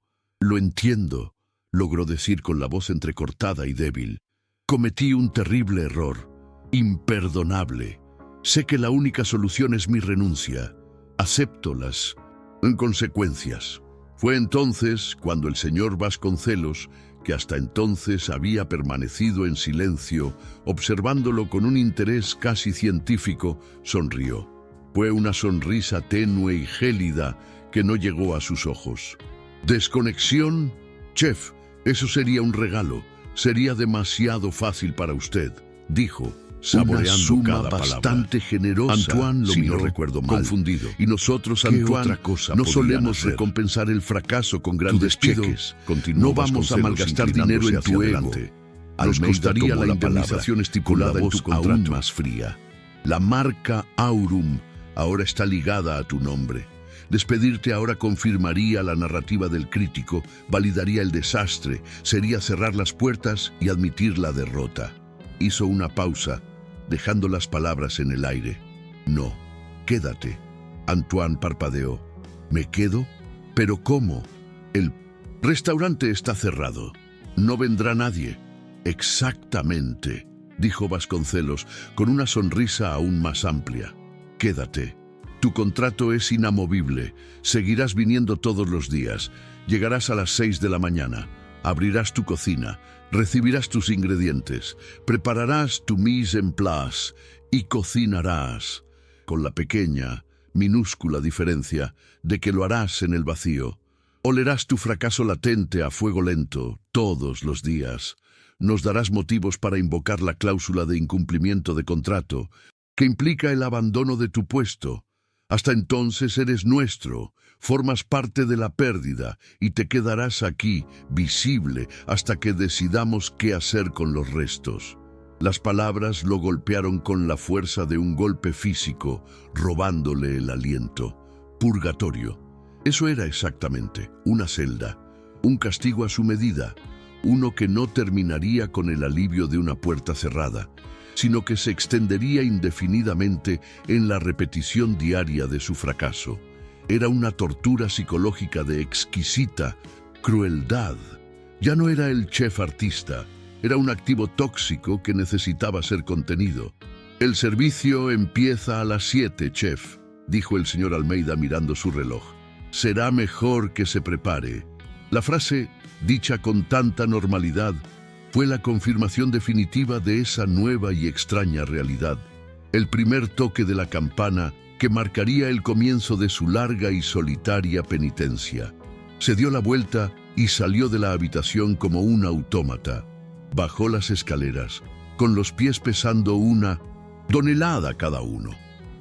entiendo, logró decir con la voz entrecortada y débil. Cometí un terrible error, imperdonable. Sé que la única solución es mi renuncia. Acepto las consecuencias. Fue entonces cuando el señor Vasconcelos, que hasta entonces había permanecido en silencio, observándolo con un interés casi científico, sonrió. Fue una sonrisa tenue y gélida que no llegó a sus ojos. ¿Desconexión? Chef, eso sería un regalo. Sería demasiado fácil para usted, dijo, saboreando cada palabra. Bastante generosa, Antoine lo miró, no recuerdo mal, confundido. Y nosotros, Antoine, no solemos recompensar el fracaso con grandes cheques. No vamos a malgastar dinero en tu ego. Nos costaría la indemnización estipulada en tu contrato. Aún más fría. La marca Aurum ahora está ligada a tu nombre. Despedirte ahora confirmaría la narrativa del crítico, validaría el desastre, sería cerrar las puertas y admitir la derrota. Hizo una pausa, dejando las palabras en el aire. No, quédate. Antoine parpadeó. ¿Me quedo? ¿Pero cómo? El restaurante está cerrado. No vendrá nadie. Exactamente, dijo Vasconcelos, con una sonrisa aún más amplia. Quédate. Tu contrato es inamovible. Seguirás viniendo todos los días. Llegarás a las 6 de la mañana. Abrirás tu cocina. Recibirás tus ingredientes. Prepararás tu mise en place y cocinarás. Con la pequeña, minúscula diferencia de que lo harás en el vacío. Olerás tu fracaso latente a fuego lento todos los días. Nos darás motivos para invocar la cláusula de incumplimiento de contrato, que implica el abandono de tu puesto. Hasta entonces eres nuestro, formas parte de la pérdida y te quedarás aquí, visible, hasta que decidamos qué hacer con los restos. Las palabras lo golpearon con la fuerza de un golpe físico, robándole el aliento. Purgatorio. Eso era exactamente, una celda, un castigo a su medida, uno que no terminaría con el alivio de una puerta cerrada, sino que se extendería indefinidamente en la repetición diaria de su fracaso. Era una tortura psicológica de exquisita crueldad. Ya no era el chef artista, era un activo tóxico que necesitaba ser contenido. El servicio empieza a las 7, chef, dijo el señor Almeida mirando su reloj. Será mejor que se prepare. La frase, dicha con tanta normalidad, fue la confirmación definitiva de esa nueva y extraña realidad. El primer toque de la campana que marcaría el comienzo de su larga y solitaria penitencia. Se dio la vuelta y salió de la habitación como un autómata. Bajó las escaleras, con los pies pesando una tonelada cada uno.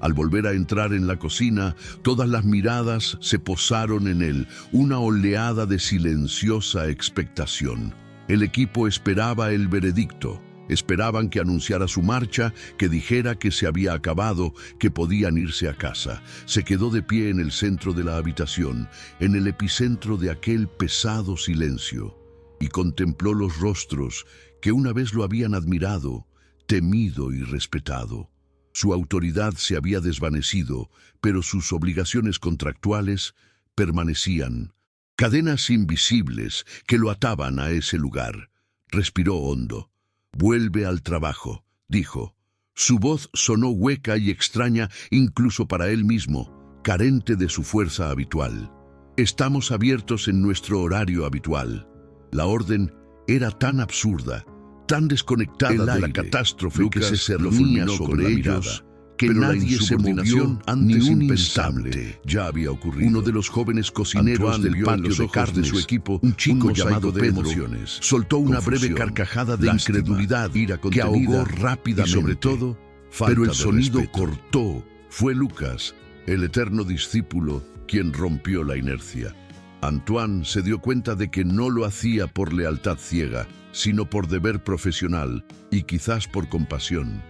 Al volver a entrar en la cocina, todas las miradas se posaron en él, una oleada de silenciosa expectación. El equipo esperaba el veredicto. Esperaban que anunciara su marcha, que dijera que se había acabado, que podían irse a casa. Se quedó de pie en el centro de la habitación, en el epicentro de aquel pesado silencio, y contempló los rostros que una vez lo habían admirado, temido y respetado. Su autoridad se había desvanecido, pero sus obligaciones contractuales permanecían, cadenas invisibles que lo ataban a ese lugar. Respiró hondo. «Vuelve al trabajo», dijo. Su voz sonó hueca y extraña incluso para él mismo, carente de su fuerza habitual. «Estamos abiertos en nuestro horario habitual». La orden era tan absurda, tan desconectada de la catástrofe que se cernía sobre ellos, que nadie se movió ni un instante. Ya había ocurrido. Uno de los jóvenes cocineros del patio de carne de su equipo, un chico llamado Pedro, soltó una breve carcajada de incredulidad que ahogó rápidamente, y sobre todo, pero el sonido cortó. Fue Lucas, el eterno discípulo, quien rompió la inercia. Antoine se dio cuenta de que no lo hacía por lealtad ciega, sino por deber profesional y quizás por compasión.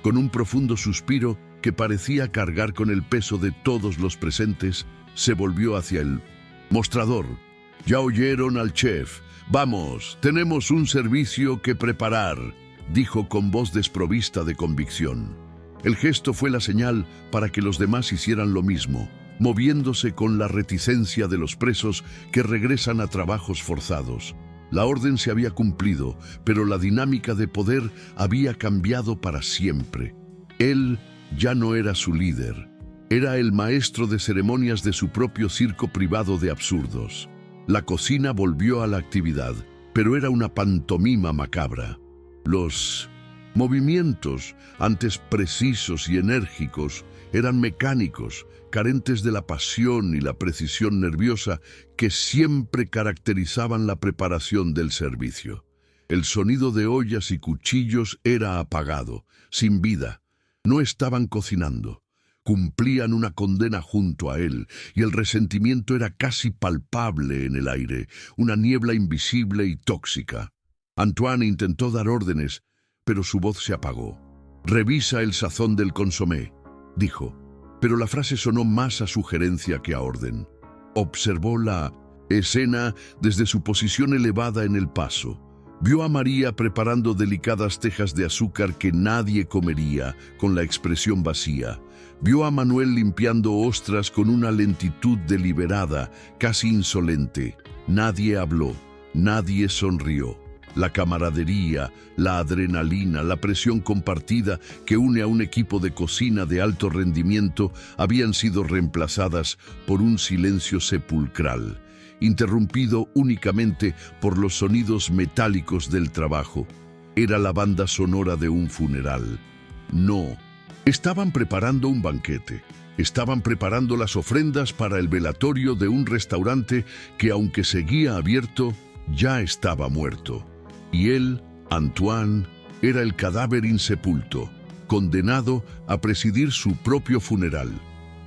Con un profundo suspiro que parecía cargar con el peso de todos los presentes, se volvió hacia el mostrador. «Ya oyeron al chef. Vamos, tenemos un servicio que preparar», dijo con voz desprovista de convicción. El gesto fue la señal para que los demás hicieran lo mismo, moviéndose con la reticencia de los presos que regresan a trabajos forzados. La orden se había cumplido, pero la dinámica de poder había cambiado para siempre. Él ya no era su líder. Era el maestro de ceremonias de su propio circo privado de absurdos. La cocina volvió a la actividad, pero era una pantomima macabra. Los movimientos, antes precisos y enérgicos, eran mecánicos, carentes de la pasión y la precisión nerviosa que siempre caracterizaban la preparación del servicio. El sonido de ollas y cuchillos era apagado, sin vida. No estaban cocinando. Cumplían una condena junto a él, y el resentimiento era casi palpable en el aire, una niebla invisible y tóxica. Antoine intentó dar órdenes, pero su voz se apagó. «Revisa el sazón del consomé», dijo, pero la frase sonó más a sugerencia que a orden. Observó la escena desde su posición elevada en el paso. Vio a María preparando delicadas tejas de azúcar que nadie comería, con la expresión vacía. Vio a Manuel limpiando ostras con una lentitud deliberada, casi insolente. Nadie habló, nadie sonrió. La camaradería, la adrenalina, la presión compartida que une a un equipo de cocina de alto rendimiento habían sido reemplazadas por un silencio sepulcral, interrumpido únicamente por los sonidos metálicos del trabajo. Era la banda sonora de un funeral. No, estaban preparando un banquete. Estaban preparando las ofrendas para el velatorio de un restaurante que, aunque seguía abierto, ya estaba muerto. Y él, Antoine, era el cadáver insepulto, condenado a presidir su propio funeral.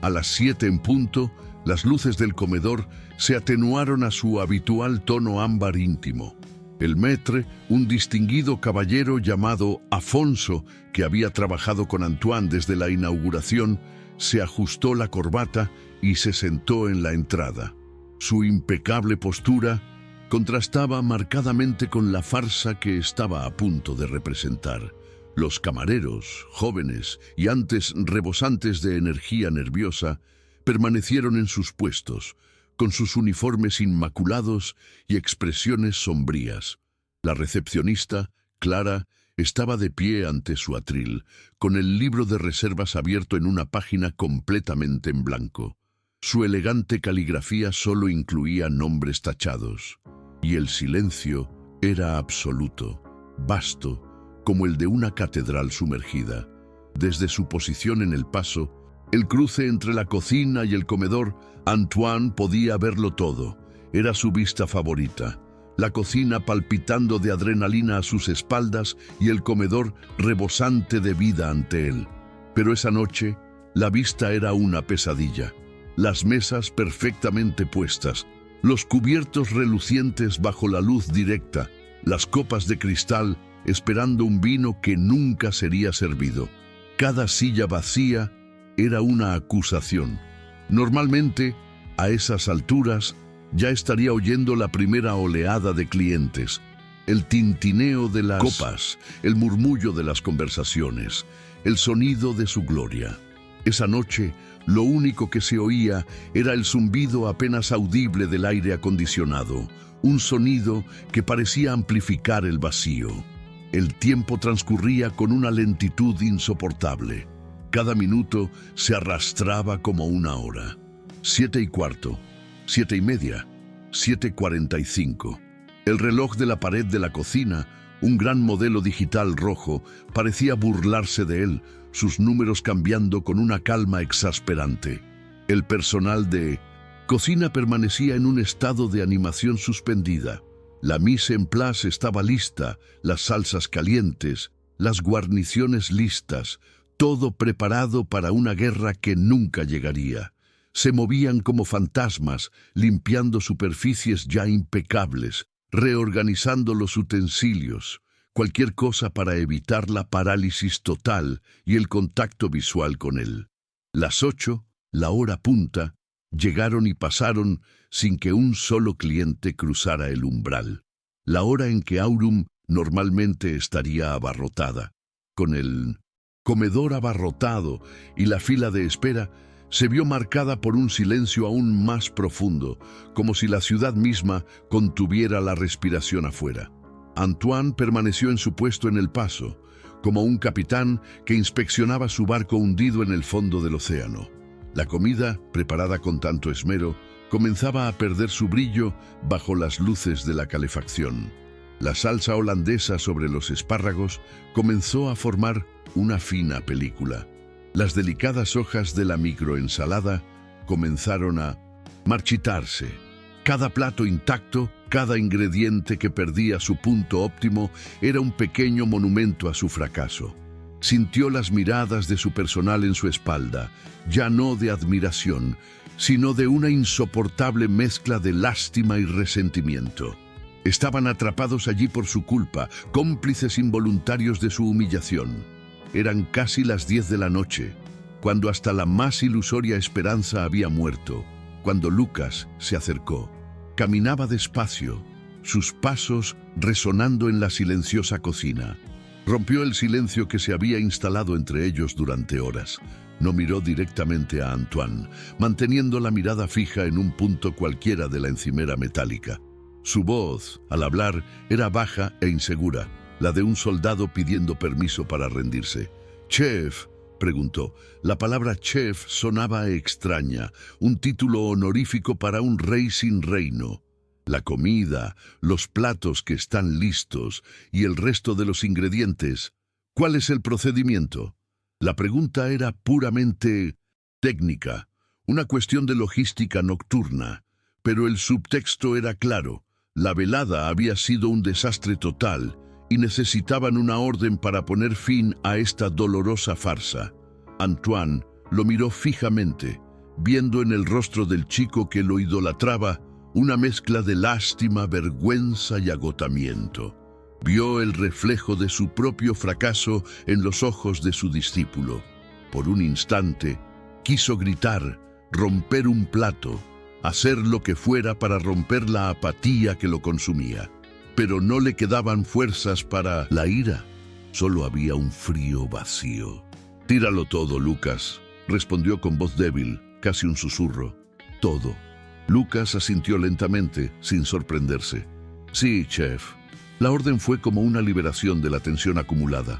A las 7 en punto, las luces del comedor se atenuaron a su habitual tono ámbar íntimo. El maître, un distinguido caballero llamado Afonso, que había trabajado con Antoine desde la inauguración, se ajustó la corbata y se sentó en la entrada. Su impecable postura contrastaba marcadamente con la farsa que estaba a punto de representar. Los camareros, jóvenes y antes rebosantes de energía nerviosa, permanecieron en sus puestos, con sus uniformes inmaculados y expresiones sombrías. La recepcionista, Clara, estaba de pie ante su atril, con el libro de reservas abierto en una página completamente en blanco. Su elegante caligrafía solo incluía nombres tachados, y el silencio era absoluto, vasto, como el de una catedral sumergida. Desde su posición en el paso, el cruce entre la cocina y el comedor, Antoine podía verlo todo. Era su vista favorita. La cocina palpitando de adrenalina a sus espaldas y el comedor rebosante de vida ante él. Pero esa noche, La vista era una pesadilla. Las mesas perfectamente puestas, los cubiertos relucientes bajo la luz directa, las copas de cristal esperando un vino que nunca sería servido. Cada silla vacía era una acusación. Normalmente, a esas alturas, ya estaría oyendo la primera oleada de clientes, el tintineo de las copas, el murmullo de las conversaciones, el sonido de su gloria. Esa noche, lo único que se oía era el zumbido apenas audible del aire acondicionado, un sonido que parecía amplificar el vacío. El tiempo transcurría con una lentitud insoportable. Cada minuto se arrastraba como una hora. 7:15, 7:30, 7:45. El reloj de la pared de la cocina, un gran modelo digital rojo, parecía burlarse de él, sus números cambiando con una calma exasperante. El personal de cocina permanecía en un estado de animación suspendida. La mise en place estaba lista, las salsas calientes, las guarniciones listas, todo preparado para una guerra que nunca llegaría. Se movían como fantasmas, limpiando superficies ya impecables, reorganizando los utensilios, cualquier cosa para evitar la parálisis total y el contacto visual con él. Las 8, la hora punta, llegaron y pasaron sin que un solo cliente cruzara el umbral. La hora en que Aurum normalmente estaría abarrotada. Con el comedor abarrotado y la fila de espera, se vio marcada por un silencio aún más profundo, como si la ciudad misma contuviera la respiración afuera. Antoine permaneció en su puesto en el paso, como un capitán que inspeccionaba su barco hundido en el fondo del océano. La comida, preparada con tanto esmero, comenzaba a perder su brillo bajo las luces de la calefacción. La salsa holandesa sobre los espárragos comenzó a formar una fina película. Las delicadas hojas de la microensalada comenzaron a marchitarse. Cada plato intacto, cada ingrediente que perdía su punto óptimo, era un pequeño monumento a su fracaso. Sintió las miradas de su personal en su espalda, ya no de admiración, sino de una insoportable mezcla de lástima y resentimiento. Estaban atrapados allí por su culpa, cómplices involuntarios de su humillación. Eran casi las 10 de la noche, cuando hasta la más ilusoria esperanza había muerto, cuando Lucas se acercó. Caminaba despacio, sus pasos resonando en la silenciosa cocina. Rompió el silencio que se había instalado entre ellos durante horas. No miró directamente a Antoine, manteniendo la mirada fija en un punto cualquiera de la encimera metálica. Su voz, al hablar, era baja e insegura, la de un soldado pidiendo permiso para rendirse. «Chef», preguntó. La palabra chef sonaba extraña, un título honorífico para un rey sin reino. La comida, los platos que están listos y el resto de los ingredientes. ¿Cuál es el procedimiento? La pregunta era puramente técnica, una cuestión de logística nocturna, pero el subtexto era claro. La velada había sido un desastre total y necesitaban una orden para poner fin a esta dolorosa farsa. Antoine lo miró fijamente, viendo en el rostro del chico que lo idolatraba una mezcla de lástima, vergüenza y agotamiento. Vio el reflejo de su propio fracaso en los ojos de su discípulo. Por un instante, quiso gritar, romper un plato, hacer lo que fuera para romper la apatía que lo consumía. Pero no le quedaban fuerzas para la ira. Solo había un frío vacío. «Tíralo todo, Lucas», respondió con voz débil, casi un susurro. «Todo». Lucas asintió lentamente, sin sorprenderse. «Sí, chef». La orden fue como una liberación de la tensión acumulada.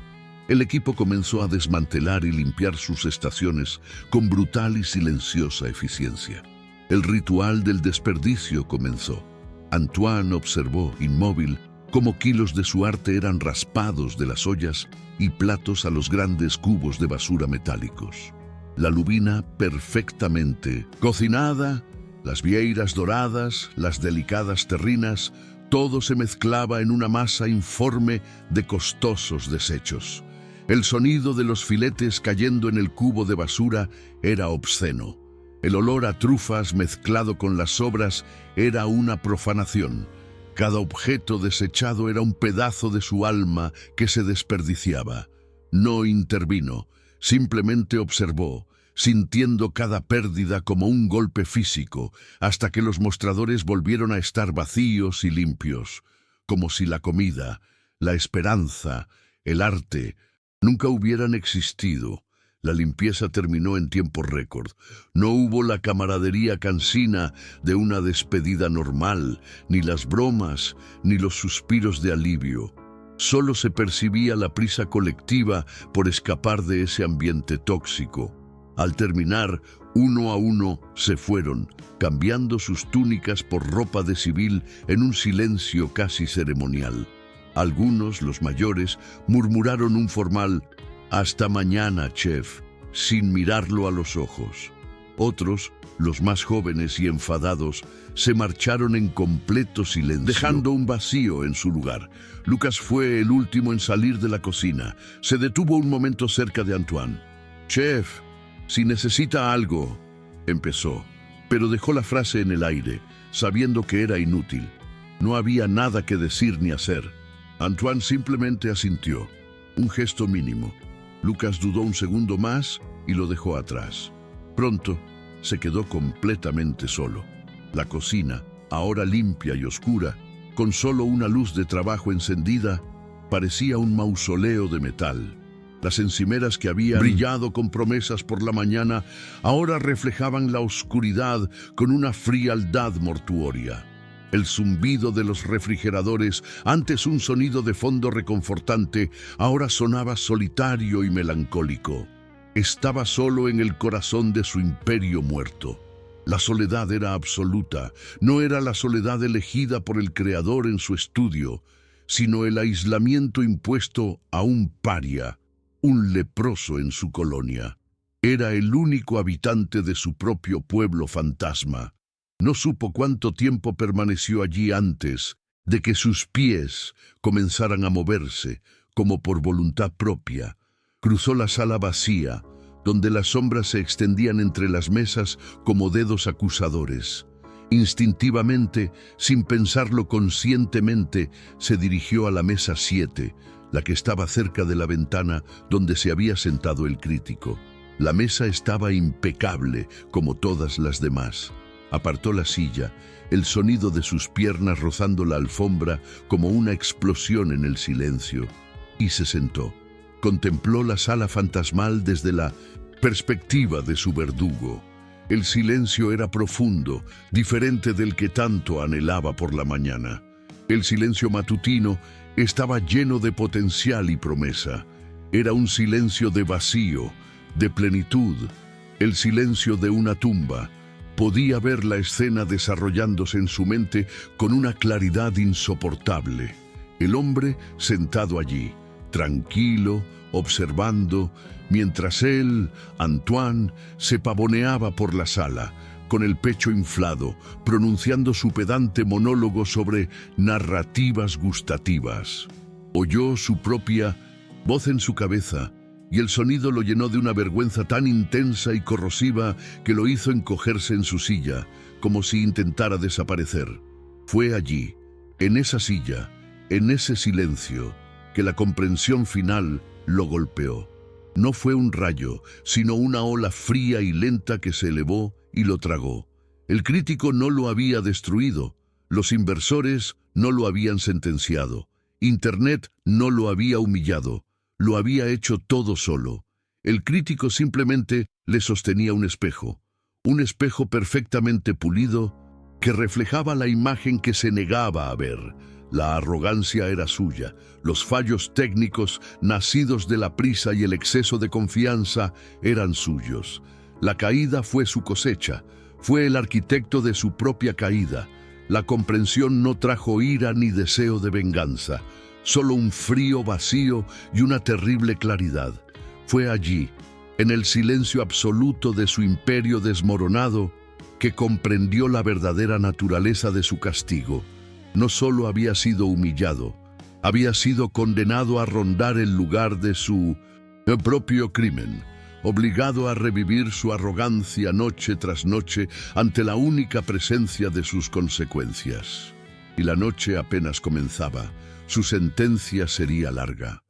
El equipo comenzó a desmantelar y limpiar sus estaciones con brutal y silenciosa eficiencia. El ritual del desperdicio comenzó. Antoine observó, inmóvil, cómo kilos de su arte eran raspados de las ollas y platos a los grandes cubos de basura metálicos. La lubina perfectamente cocinada, las vieiras doradas, las delicadas terrinas, todo se mezclaba en una masa informe de costosos desechos. El sonido de los filetes cayendo en el cubo de basura era obsceno. El olor a trufas mezclado con las sobras era una profanación. Cada objeto desechado era un pedazo de su alma que se desperdiciaba. No intervino, simplemente observó, sintiendo cada pérdida como un golpe físico, hasta que los mostradores volvieron a estar vacíos y limpios, como si la comida, la esperanza, el arte, nunca hubieran existido. La limpieza terminó en tiempo récord. No hubo la camaradería cansina de una despedida normal, ni las bromas, ni los suspiros de alivio. Solo se percibía la prisa colectiva por escapar de ese ambiente tóxico. Al terminar, uno a uno se fueron, cambiando sus túnicas por ropa de civil en un silencio casi ceremonial. Algunos, los mayores, murmuraron un formal «Hasta mañana, chef», sin mirarlo a los ojos. Otros, los más jóvenes y enfadados, se marcharon en completo silencio, dejando un vacío en su lugar. Lucas fue el último en salir de la cocina. Se detuvo un momento cerca de Antoine. «Chef, si necesita algo», empezó, pero dejó la frase en el aire, sabiendo que era inútil. No había nada que decir ni hacer. Antoine simplemente asintió, un gesto mínimo. Lucas dudó un segundo más y lo dejó atrás. Pronto se quedó completamente solo. La cocina, ahora limpia y oscura, con solo una luz de trabajo encendida, parecía un mausoleo de metal. Las encimeras que habían brillado con promesas por la mañana ahora reflejaban la oscuridad con una frialdad mortuoria. El zumbido de los refrigeradores, antes un sonido de fondo reconfortante, ahora sonaba solitario y melancólico. Estaba solo en el corazón de su imperio muerto. La soledad era absoluta. No era la soledad elegida por el creador en su estudio, sino el aislamiento impuesto a un paria, un leproso en su colonia. Era el único habitante de su propio pueblo fantasma. No supo cuánto tiempo permaneció allí antes de que sus pies comenzaran a moverse, como por voluntad propia. Cruzó la sala vacía, donde las sombras se extendían entre las mesas como dedos acusadores. Instintivamente, sin pensarlo conscientemente, se dirigió a la mesa 7, la que estaba cerca de la ventana donde se había sentado el crítico. La mesa estaba impecable, como todas las demás. Apartó la silla, el sonido de sus piernas rozando la alfombra como una explosión en el silencio, y se sentó. Contempló la sala fantasmal desde la perspectiva de su verdugo. El silencio era profundo, diferente del que tanto anhelaba por la mañana. El silencio matutino estaba lleno de potencial y promesa. Era un silencio de vacío, de plenitud, el silencio de una tumba. Podía ver la escena desarrollándose en su mente con una claridad insoportable. El hombre sentado allí, tranquilo, observando, mientras él, Antoine, se pavoneaba por la sala, con el pecho inflado, pronunciando su pedante monólogo sobre narrativas gustativas. Oyó su propia voz en su cabeza, y el sonido lo llenó de una vergüenza tan intensa y corrosiva que lo hizo encogerse en su silla, como si intentara desaparecer. Fue allí, en esa silla, en ese silencio, que la comprensión final lo golpeó. No fue un rayo, sino una ola fría y lenta que se elevó y lo tragó. El crítico no lo había destruido, los inversores no lo habían sentenciado, Internet no lo había humillado. Lo había hecho todo solo. El crítico simplemente le sostenía un espejo perfectamente pulido que reflejaba la imagen que se negaba a ver. La arrogancia era suya, los fallos técnicos nacidos de la prisa y el exceso de confianza eran suyos. La caída fue su cosecha, fue el arquitecto de su propia caída. La comprensión no trajo ira ni deseo de venganza, solo un frío vacío y una terrible claridad. Fue allí, en el silencio absoluto de su imperio desmoronado, que comprendió la verdadera naturaleza de su castigo. No solo había sido humillado, había sido condenado a rondar el lugar de su El propio crimen, obligado a revivir su arrogancia noche tras noche ante la única presencia de sus consecuencias. Y la noche apenas comenzaba, su sentencia sería larga.